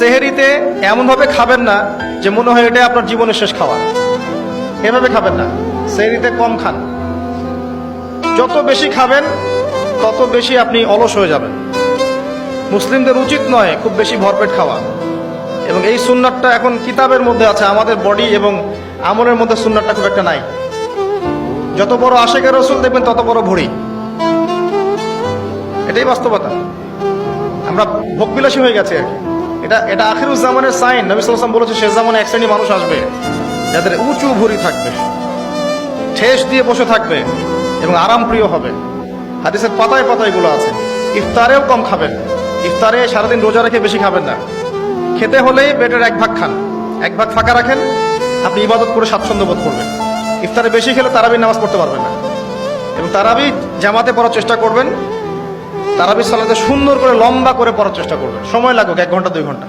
সেহরিতে এমনভাবে খাবেন না যে মনে হয় এটা আপনার জীবনের শেষ খাওয়া। এভাবে খাবেন না, সেহরিতে কম খান। যত বেশি খাবেন তত বেশি আপনি অলস হয়ে যাবেন। মুসলিমদের উচিত নয় খুব বেশি ভরপেট খাওয়া। এবং এই সুন্নাতটা এখন কিতাবের মধ্যে আছে, আমাদের বডি এবং আমলের মধ্যে সুন্নাতটা খুব একটা নাই। যত বড় আশেকে রসুল দেখবেন তত বড় ভুঁড়ি, এটাই বাস্তবতা। আমরা ভোগবিলাসী হয়ে গেছে আর কি। এটা আখিরুজ্জামানের সাইন। নবী সাল্লাল্লাহু আলাইহি ওয়াসাল্লাম বলেছে শেষ জামানে এক শ্রেণী মানুষ আসবে যাদের উঁচু ভুঁড়ি থাকবে, ঠেস দিয়ে বসে থাকবে এবং আরাম প্রিয় হবে। হাদিসের পাতায় পাতায় এগুলো আছে। ইফতারেও কম খাবেন, ইফতারে সারাদিন রোজা রেখে বেশি খাবেন না। খেতে হলেই পেটের এক ভাগ খান, এক ভাগ ফাঁকা রাখেন, আপনি ইবাদত করে স্বাচ্ছন্দ্য বোধ করবেন। ইফতারে বেশি খেলে তারাবির নামাজ পড়তে পারবেন না। এবং তারাবি জামাতে পড়ার চেষ্টা করবেন, তারাবি সালাতে সুন্দর করে লম্বা করে পড়ার চেষ্টা করবেন, সময় লাগুক 1 ঘন্টা 2 ঘন্টা।